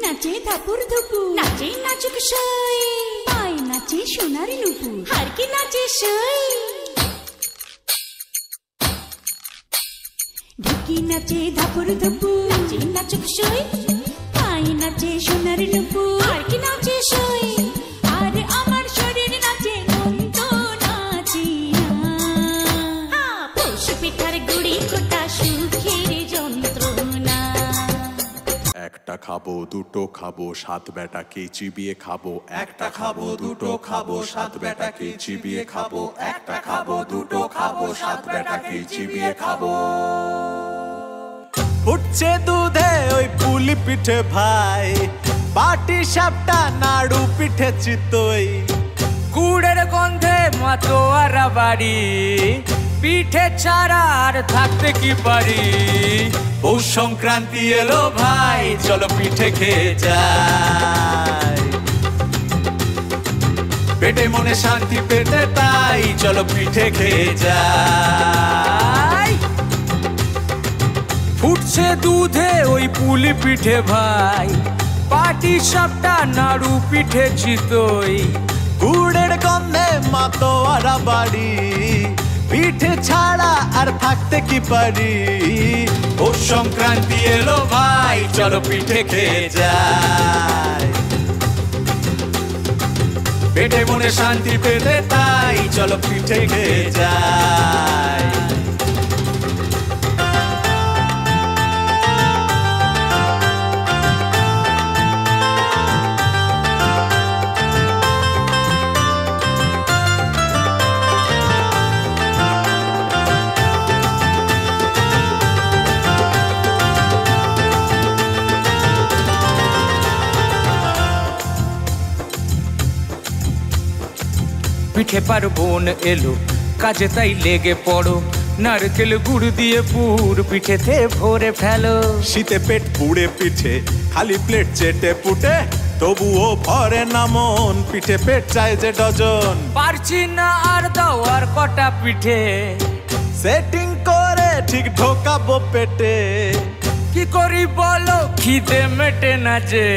নাচে ধাপুর ধুপুর, নাচে নাচুক সই, পায় নাচে সোনার নুপুর, আর কি নাচে সই। ঢুকি নাচে ধাপুর ধুপুর, নাচে নাচুক সই, পায় নাচে সোনার নুপুর, আর কি নাচে সই। আর আমার শরীর নাচে মন তো নাচি না, পশু পিঠার গুড়ি কোটা সুখের যন্ত্রণা। একটা খাবো দুটো খাবো সাত বেটাকে চিবিয়ে খাবো, একটা খাবো দুটো খাবো সাত বেটাকে চিবিয়ে খাবো, একটা খাবো দুটো খাবো সাত বেটাকে চিবিয়ে খাবো। উঠছে দুধে ওই পুলি পিঠে ভাই, পাটি সাপটা নাড়ু পিঠে চিতই, গুড়ের গন্ধে মাতোয়ারা বাড়ি, পিঠে ছাড়া আর থাকতে কি পারি। পৌষ সংক্রান্তি এলো ভাই, চলো পিঠে খেয়ে যাই, পেটে মনে শান্তি পেতে তাই চলো পিঠে খেয়ে যাই। ফুটছে দুধে ওই পুলি পিঠে ভাই, পাটি সাপটা নাড়ু পিঠে চিতই, গুড়ের গন্ধে মাতোয়ারা বাড়ি, পিঠে ছাড়া আর থাকতে কি পারি। পৌষ সংক্রান্তি এলো ভাই, চলো পিঠে খেয়ে যাই, পেটে মনে শান্তি পেতে তাই চলো পিঠে খেয়ে যাই। পিঠে পার্বণ এলো কাজে তাই লেগে পড়ো, নারকেল গুড় দিয়ে পুর পিঠেতে ভরে ফেলো। শীতে পেট পুড়ে পিঠে খালি প্লেট চেটে পুটে, তবুও ভরে না মন, পিঠে পেট চায় যে ডজন। পারছি না আর দাও আর কটা পিঠে, সেটিং করে ঠিক ঢোকাবো পেটে, কি করি বলো খিদে মেটে না যে।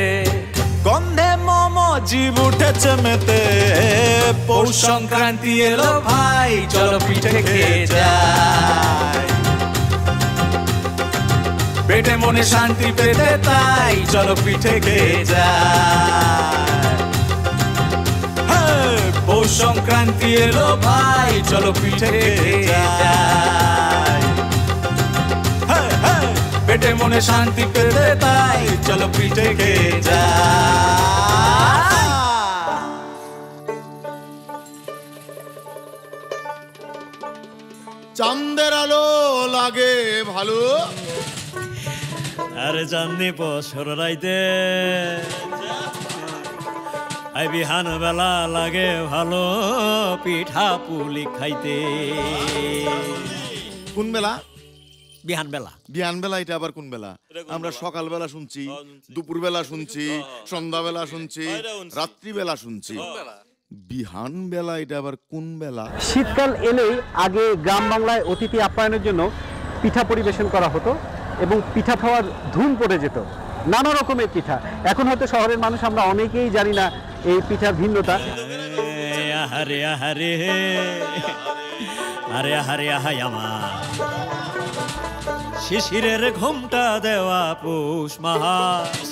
গন্ধে মোমো জীব উঠেছে মেতে, পৌষ সংক্রান্তি এলো ভাই, চলো পিঠে খেয়ে যাই, পেটে মনে শান্তি পেতে তাই চলো পিঠে খেয়ে যাই। পৌষ সংক্রান্তি এলো ভাই, চলো পিঠে খেয়ে যাই, পেটে মনে শান্তি পেতে তাই চলো পিঠে খেয়ে যাই। চাঁদের আলো লাগে ভালো, আরে চাঁদনি বছর রাইতে আই বিহান বেলা লাগে ভালো, পিঠা পুলি খাইতে। কোন বেলা? বিহান বেলা। বিহান বেলা এটা আবার কোন বেলা? আমরা সকাল বেলা শুনছি, দুপুর বেলা শুনছি, সন্ধ্যা বেলা শুনছি, রাত্রি বেলা শুনছি, বিহান বেলা এটা আবার কোন বেলা? শীতকাল এলেই আগে গ্রাম বাংলায় অতিথি আপ্যায়নের জন্য পিঠা পরিবেশন করা হতো এবং পিঠা খাওয়ার ধুম পড়ে যেত, নানা রকমের পিঠা। এখন হয়তো শহরের মানুষ আমরা অনেকেই জানি না এই পিঠার ভিন্নতা। আহারে আহারে আরে আহারে আহাই আমার শিশিরের ঘুমটা দেওয়া পৌষ মাস,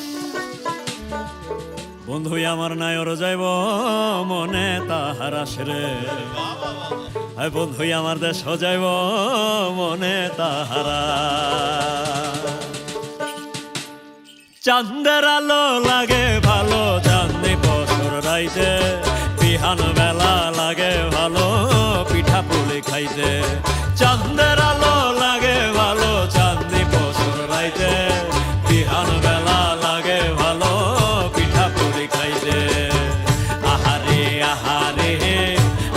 বন্ধু আমার নায়র যাইব মনে তাহার আসরে, বন্ধু আমার দেশ যাইব মনে তাহারা। চাঁদের আলো লাগে ভালো, চাঁদনি বছর রাইতে, বিহান বেলা লাগে ভালো, পিঠা পুলি খাইতে। চাঁদের আলো লাগে ভালো, চাঁদনি বছর রাইতে, বিহান বেলা লাগে ভালো, পিঠা পুলি খাইতে। আহারে আহারে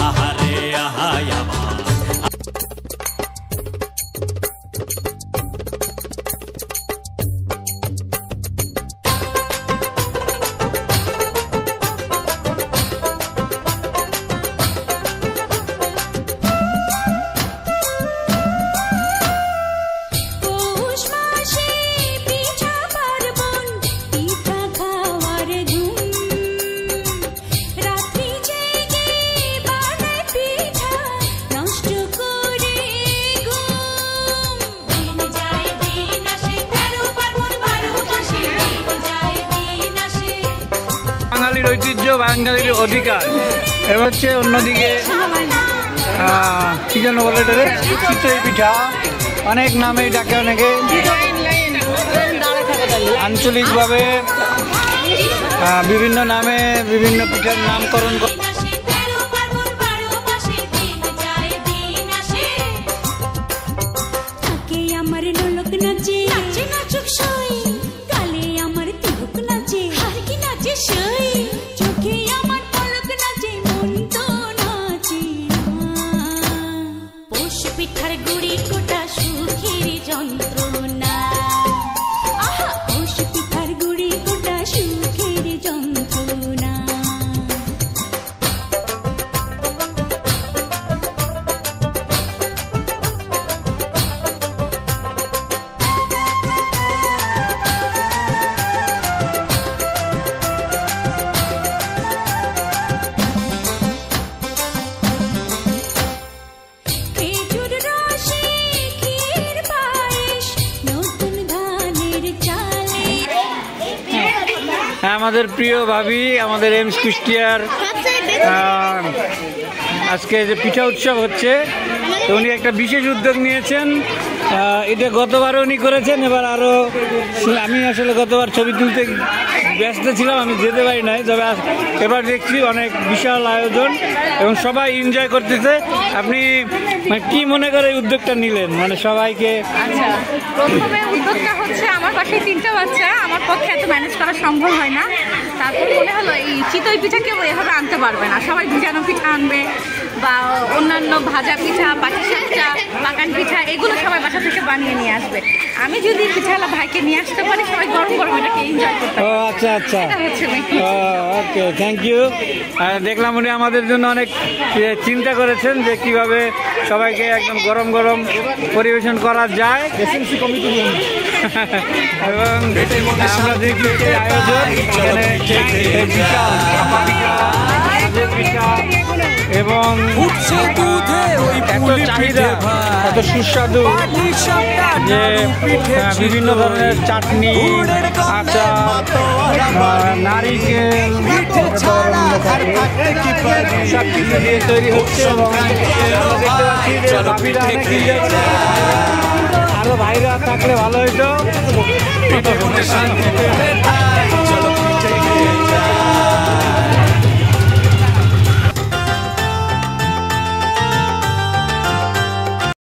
আহারে আহাই আমার। ঐতিহ্য, বাঙালির অধিকার। এবার হচ্ছে অন্যদিকে কি যেন বলে এটাকে, চিতই পিঠা, অনেক নামেই ডাকে অনেকে, আঞ্চলিকভাবে বিভিন্ন নামে বিভিন্ন পিঠার নামকরণ করে। আমার নোলক নাচে, নাচে নাচুক সই, গালে আমার তিলক নাচে, আর কি নাচে সই, চোখে আমার পলক নাচে, মন তো নাচে না। পোষ পিঠার গুড়ি কোটা সুখের যন্ত্রণা, আহা পোষ পিঠার গুড়ি কোটা সুখের যন্ত্রণা। খেজুর রসে ক্ষীর পায়েস, নতুন ধানের চালে। আমাদের প্রিয় ভাবি, আমাদের এমস কুষ্টিয়ার আজকে যে পিঠা উৎসব হচ্ছে, তো উনি একটা বিশেষ উদ্যোগ নিয়েছেন। এটা গতবারও উনি করেছেন, এবার আরও, আমি আসলে গতবার ছবি তুলতে ব্যস্ত ছিলাম, আমি যেতে পারি নাই, তবে এবার দেখছি অনেক বিশাল আয়োজন এবং সবাই এনজয় করতেছে। আপনি মানে কি মনে করে এই উদ্যোগটা নিলেন, মানে সবাইকে? আচ্ছা, প্রথমে উদ্যোগটা হচ্ছে আমার বাসায় 3টা বাচ্চা, আমার পক্ষে এত ম্যানেজ করা সম্ভব হয় না। তারপর মনে হলো এই চিতই পিঠা কেউ এভাবে আনতে পারবে না, সবাই ভিজানো পিঠা আনবে বা অন্যান্য ভাজা পিঠা, পাটিসাপটা, পাকান পিঠা, এগুলো সবাই বাসা থেকে বানিয়ে নিয়ে আসবে। আমি যদি পিঠাওয়ালা ভাইকে নিয়ে আসতে পারি, সবাই গরম গরম এটাকে এনজয় করতে ও পারবে। আচ্ছা আচ্ছা, এটা হচ্ছে main। Okay, thank you. দেখলাম উনি আমাদের জন্য অনেক চিন্তা করেছেন যে কিভাবে সবাইকে একদম গরম গরম পরিবেশন করা যায় এবং আমরা দেখি এই আয়োজন, এখানে বিশাল পিঠা এবং এত চাহিদা, এত সুস্বাদু যে বিভিন্ন ধরনের চাটনি, আচার, নারিকেল সব কিছু দিয়ে তৈরি হচ্ছে এবং দেখতে পাচ্ছি যে ভাবিরা অনেক enjoy করছে। আরো ভাইরা থাকলে ভালো হইতো।